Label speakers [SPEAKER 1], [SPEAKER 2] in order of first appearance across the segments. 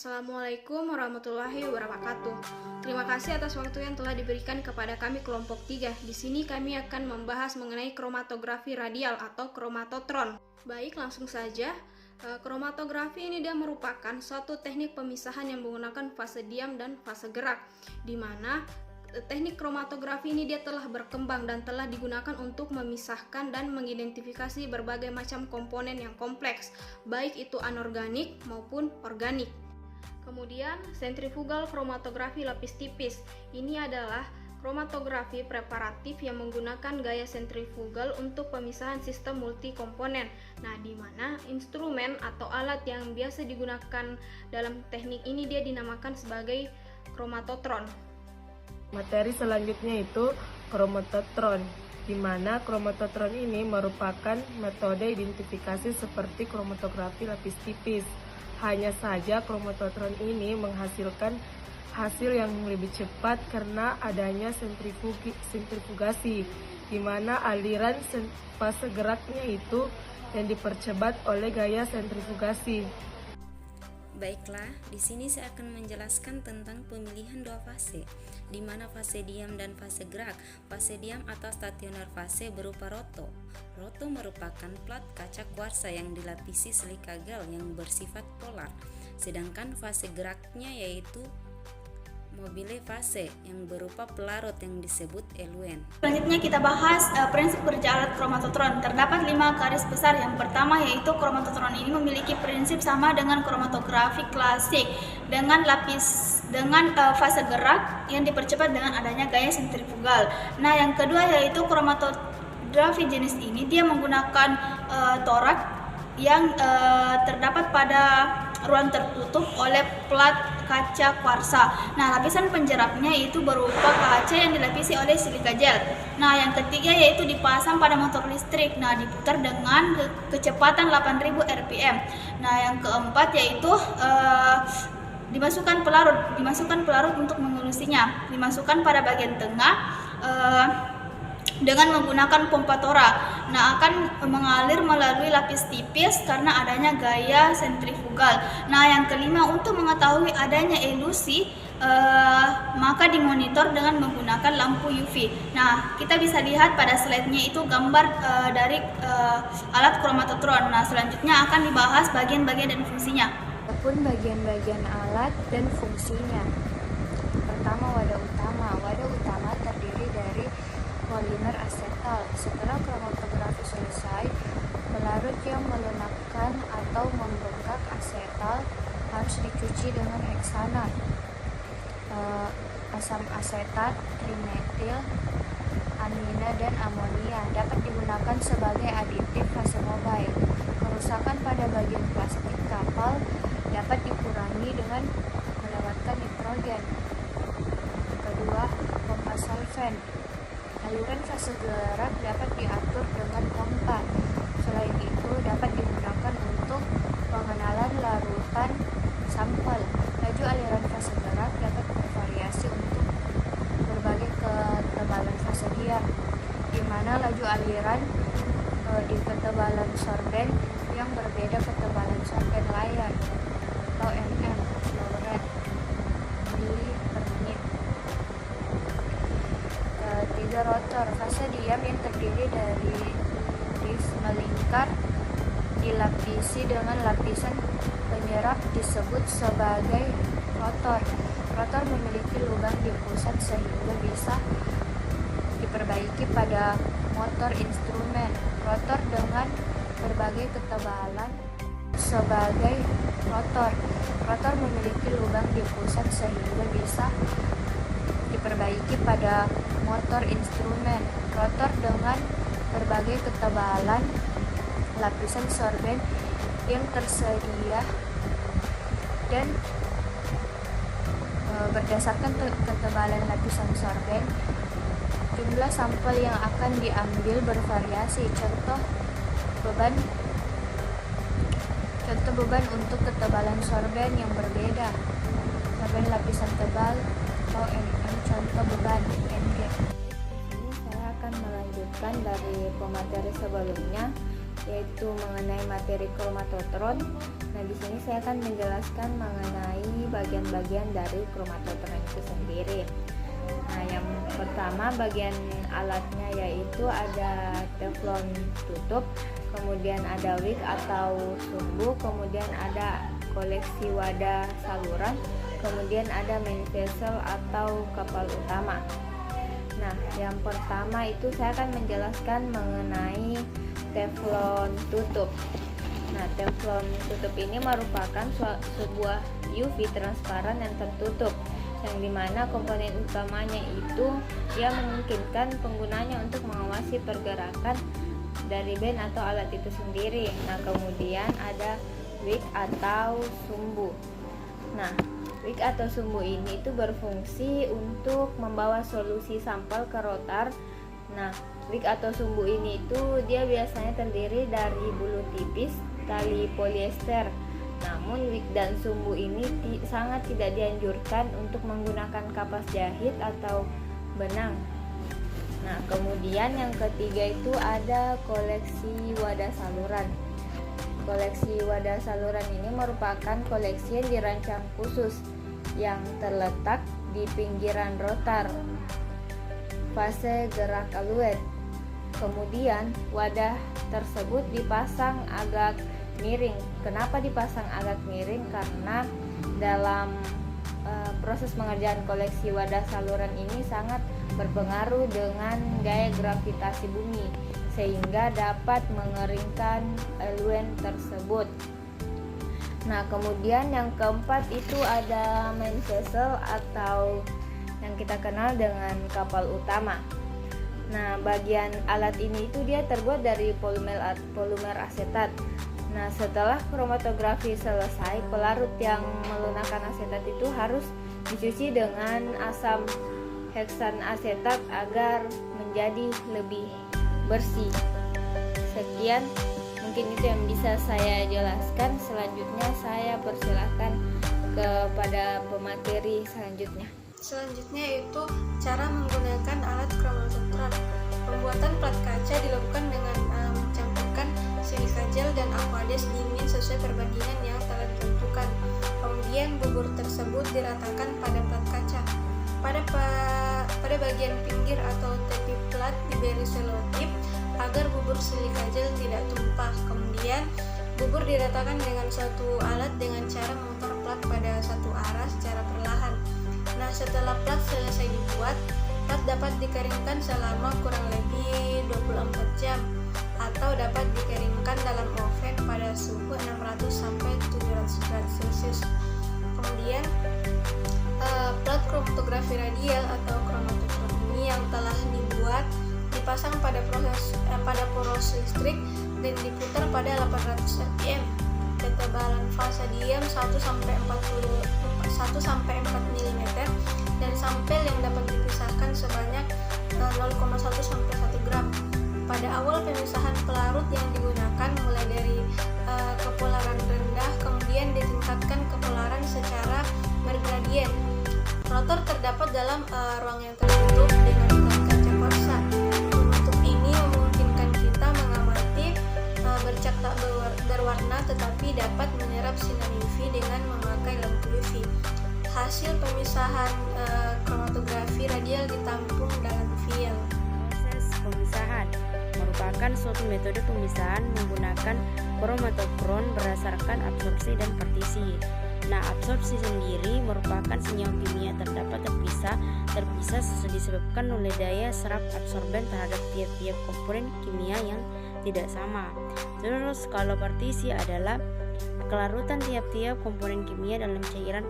[SPEAKER 1] Assalamualaikum warahmatullahi wabarakatuh. Terima kasih atas waktu yang telah diberikan kepada kami kelompok 3. Di sini kami akan membahas mengenai kromatografi radial atau kromatotron. Baik, langsung saja. Kromatografi ini dia merupakan suatu teknik pemisahan yang menggunakan fase diam dan fase gerak, di mana teknik kromatografi ini dia telah berkembang dan telah digunakan untuk memisahkan dan mengidentifikasi berbagai macam komponen yang kompleks, baik itu anorganik maupun organik. Kemudian sentrifugal kromatografi lapis tipis. Ini adalah kromatografi preparatif yang menggunakan gaya sentrifugal untuk pemisahan sistem multikomponen. Nah, di mana instrumen atau alat yang biasa digunakan dalam teknik ini dia dinamakan sebagai kromatotron.
[SPEAKER 2] Materi selanjutnya itu kromatotron, di mana kromatotron ini merupakan metode identifikasi seperti kromatografi lapis tipis. Hanya saja kromatotron ini menghasilkan hasil yang lebih cepat karena adanya sentrifugasi, di mana aliran fase geraknya itu yang dipercepat oleh gaya sentrifugasi.
[SPEAKER 3] Baiklah, di sini saya akan menjelaskan tentang pemilihan dua fase, di mana fase diam dan fase gerak. Fase diam atau stasioner fase berupa roto. Roto merupakan plat kaca kuarsa yang dilapisi silika gel yang bersifat polar. Sedangkan fase geraknya yaitu mobile fase yang berupa pelarut yang disebut eluen.
[SPEAKER 4] Selanjutnya kita bahas prinsip kerja alat kromatotron. Terdapat 5 garis besar. Yang pertama yaitu kromatotron ini memiliki prinsip sama dengan kromatografi klasik dengan fase gerak yang dipercepat dengan adanya gaya sentrifugal. Nah, yang kedua yaitu kromatografi jenis ini dia menggunakan torak yang terdapat pada ruang tertutup oleh plat kaca kuarsa. Nah, lapisan penjerapnya itu berupa kaca yang dilapisi oleh silika gel. Nah, yang ketiga yaitu dipasang pada motor listrik. Nah, diputar dengan kecepatan 8000 rpm. Nah, yang keempat yaitu dimasukkan pelarut untuk mengelusinya. Dimasukkan pada bagian tengah dengan menggunakan pompa torak. Nah, akan mengalir melalui lapis tipis karena adanya gaya sentrifugal. Nah, yang kelima untuk mengetahui adanya elusi maka dimonitor dengan menggunakan lampu UV. Nah, kita bisa lihat pada slide-nya itu gambar dari alat kromatotron. Nah, selanjutnya akan dibahas bagian-bagian dan fungsinya.
[SPEAKER 5] Adapun bagian-bagian alat dan fungsinya. Pertama, wadah utama. Wadah utama terdiri dari polimer asetal. Setelah kromatografi selesai, pelarut yang melunakkan atau membengkak asetal harus dicuci dengan heksana, asam asetat, trimetil, amina, dan amonia. Dapat digunakan sebagai aditif fase mobile. Kerusakan pada bagian plastik kapal dapat dikurangi dengan melewatkan nitrogen. Kedua, pompa solvent. Aliran fase gerak dapat diatur dengan pompa. Selain itu, dapat digunakan untuk pengenalan larutan sampel. Laju aliran fase gerak dapat bervariasi untuk berbagai ketebalan fase diam, di mana laju aliran di ketebalan sorben yang berbeda ketebalan sorben layar atau mm, flow rate, mili per menit. Tiga, rotor. Fase diam yang terdiri dari disk melingkar dilapisi dengan lapisan penyerap disebut sebagai rotor. Rotor memiliki lubang di pusat sehingga bisa diperbaiki pada motor instrumen. Rotor dengan berbagai ketebalan sebagai rotor. Rotor memiliki lubang di pusat sehingga bisa diperbaiki pada motor instrumen. Rotor dengan berbagai ketebalan lapisan sorben yang tersedia dan berdasarkan ketebalan lapisan sorben, jumlah sampel yang akan diambil bervariasi. Contoh beban untuk ketebalan sorben yang berbeda. Sorben lapisan tebal atau mm, contoh beban mg. Ini saya akan melanjutkan dari pemateri sebelumnya. yaitu mengenai materi kromatotron. Nah, di sini saya akan menjelaskan mengenai bagian-bagian dari kromatotron itu sendiri. Nah, yang pertama bagian alatnya yaitu ada teflon tutup, kemudian ada wick atau sumbu, kemudian ada koleksi wadah saluran, kemudian ada main vessel atau kapal utama. Nah, yang pertama itu saya akan menjelaskan mengenai teflon tutup. Nah, teflon tutup ini merupakan sebuah UV transparan yang tertutup, yang dimana komponen utamanya itu dia memungkinkan penggunanya untuk mengawasi pergerakan dari band atau alat itu sendiri. Nah, kemudian ada wick atau sumbu. Nah, wick atau sumbu ini itu berfungsi untuk membawa solusi sampel ke rotor. Nah, wick atau sumbu ini itu dia biasanya terdiri dari bulu tipis, tali polyester. Namun wick dan sumbu ini sangat tidak dianjurkan untuk menggunakan kapas jahit atau benang. Nah, kemudian yang ketiga itu ada koleksi wadah saluran. Koleksi wadah saluran ini merupakan koleksi yang dirancang khusus yang terletak di pinggiran rotor fase gerak aluen. Kemudian wadah tersebut dipasang agak miring. Kenapa dipasang agak miring? Karena dalam proses pengerjaan koleksi wadah saluran ini sangat berpengaruh dengan gaya gravitasi bumi, sehingga dapat mengeringkan aluen tersebut. Nah, kemudian yang keempat itu ada main vessel atau yang kita kenal dengan kapal utama. Nah, bagian alat ini itu dia terbuat dari polimer asetat. Nah, setelah kromatografi selesai, pelarut yang melunakkan asetat itu harus dicuci dengan asam heksan asetat agar menjadi lebih bersih. Sekian mungkin itu yang bisa saya jelaskan. Selanjutnya saya persilahkan kepada pemateri selanjutnya.
[SPEAKER 1] Selanjutnya yaitu cara menggunakan alat kromatotron. Pembuatan plat kaca dilakukan dengan mencampurkan silika gel dan aqueous dingin sesuai perbandingan yang telah ditentukan. Kemudian bubur tersebut diratakan pada plat kaca. Pada bagian pinggir atau tepi plat diberi selotip agar bubur silika gel tidak tumpah. Kemudian bubur diratakan dengan suatu alat dengan cara memutar plat pada satu arah secara perlahan. Nah, setelah plat selesai dibuat, plat dapat dikeringkan selama kurang lebih 24 jam atau dapat dikeringkan dalam oven pada suhu 600 sampai 700 derajat Celcius. Kemudian plat kromatografi radial atau kromatotron ini yang telah dibuat dipasang pada poros listrik dan diputar pada 800 rpm. Ketebalan fase diam 1 sampai 4 mm dan sampel yang dapat dipisahkan sebanyak 0,1 sampai 1 gram. Pada awal pemisahan pelarut yang digunakan mulai dari kepolaran rendah, kemudian ditingkatkan kepolaran secara bergradien. Rotor terdapat dalam ruang yang tertutup dengan plat kaca korsa. Penutup ini memungkinkan kita mengamati bercak tak berwarna tetapi dapat menyerap sinar UV dengan memakai lampu UV. Hasil pemisahan kromatografi radial ditampung dalam vial.
[SPEAKER 3] Proses pemisahan merupakan suatu metode pemisahan menggunakan kromatotron berdasarkan absorpsi dan partisi. Nah, absorpsi sendiri merupakan senyawa kimia terdapat terpisah disebabkan oleh daya serap absorben terhadap tiap-tiap komponen kimia yang tidak sama. Terus kalau partisi adalah kelarutan tiap-tiap komponen kimia dalam cairan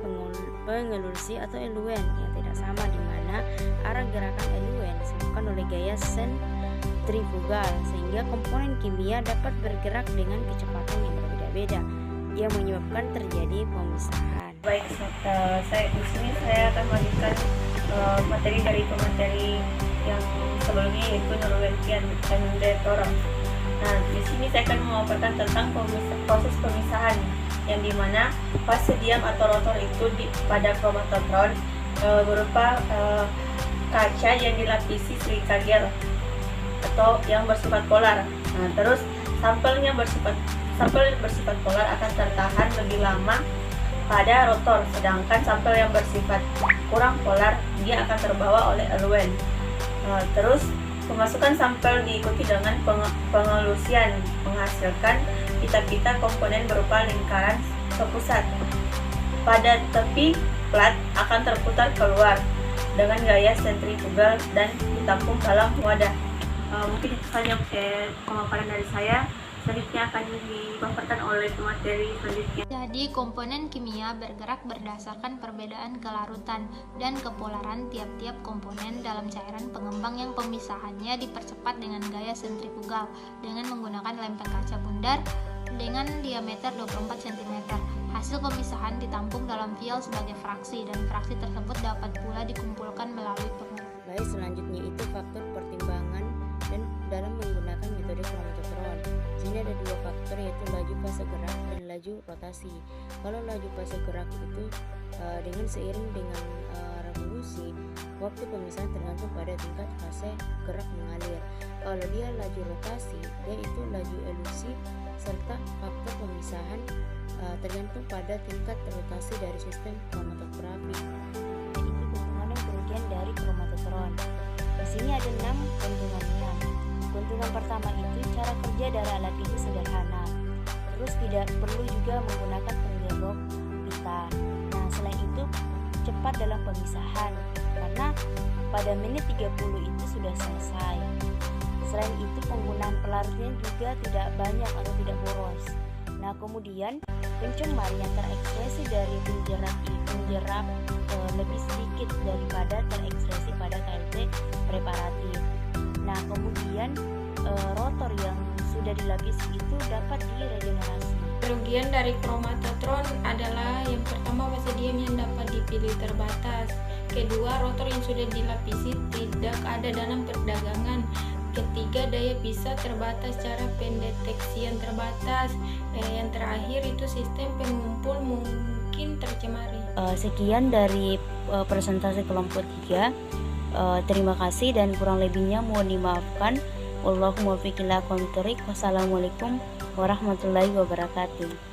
[SPEAKER 3] pengelusi atau eluen yang tidak sama, di mana arah gerakan eluen disebabkan oleh gaya sentrifugal sehingga komponen kimia dapat bergerak dengan kecepatan yang berbeda-beda yang menyebabkan terjadi pemisahan.
[SPEAKER 2] Baik, di sini saya akan melanjutkan materi dari pemateri yang sebelumnya yaitu Norwegian and Torang. Nah, di sini saya akan memaparkan tentang proses pemisahan yang dimana fase diam atau rotor itu pada kromatotron berupa kaca yang dilapisi silika gel atau yang bersifat polar. Nah, terus
[SPEAKER 6] Sampel bersifat polar akan tertahan lebih lama pada rotor, sedangkan sampel yang bersifat kurang polar dia akan terbawa oleh eluen. Terus pemasukan sampel diikuti dengan pengelusian, menghasilkan pita-pita komponen berupa lingkaran sepusat. Pada tepi plat akan terputar keluar dengan gaya sentrifugal dan ditampung dalam wadah. Mungkin itu saja pemaparan dari saya. Selanjutnya akan dipaparkan oleh pemateri selanjutnya.
[SPEAKER 5] Jadi, komponen kimia bergerak berdasarkan perbedaan kelarutan dan kepolaran tiap-tiap komponen dalam cairan pengembang yang pemisahannya dipercepat dengan gaya sentrifugal dengan menggunakan lempeng kaca bundar dengan diameter 24 cm. Hasil pemisahan ditampung dalam vial sebagai fraksi, dan fraksi tersebut dapat pula dikumpulkan melalui pengurus.
[SPEAKER 3] Baik, selanjutnya itu faktor pertimbangan dan dalam menggunakan metode kromatotron. Sini ada dua faktor, yaitu laju fase gerak dan laju rotasi. Kalau laju fase gerak itu dengan seiring dengan revolusi, waktu pemisahan tergantung pada tingkat fase gerak mengalir. Kalau dia laju rotasi, dia itu laju elusi serta faktor pemisahan tergantung pada tingkat rotasi dari sistem kromatografi.
[SPEAKER 7] Itu keuntungan dan kerugian dari kromatotron. Di sini ada 6 keuntungannya. Keuntungan pertama itu cara kerja dari alat ini sederhana. Terus tidak perlu juga menggunakan penggerok pita. Nah, selain itu cepat dalam pemisahan karena pada menit 30 itu sudah selesai. Selain itu penggunaan pelarutnya juga tidak banyak atau tidak boros. Nah, kemudian pencemar yang terekspresi dari penjerap lebih sedikit daripada terekspresi pada KLC preparatif. Nah, kemudian rotor yang sudah dilapisi itu dapat diregenerasi.
[SPEAKER 1] Kerugian dari kromatotron adalah yang pertama fase diam yang dapat dipilih terbatas. Kedua, rotor yang sudah dilapisi tidak ada dalam perdagangan. Ketiga, daya pisah terbatas, cara pendeteksian terbatas. Yang terakhir itu sistem pengumpul mungkin tercemari.
[SPEAKER 7] Sekian dari presentasi kelompok 3. Terima kasih dan kurang lebihnya mohon dimaafkan. Wallahumma fiqillah kontorik. Wassalamualaikum warahmatullahi wabarakatuh.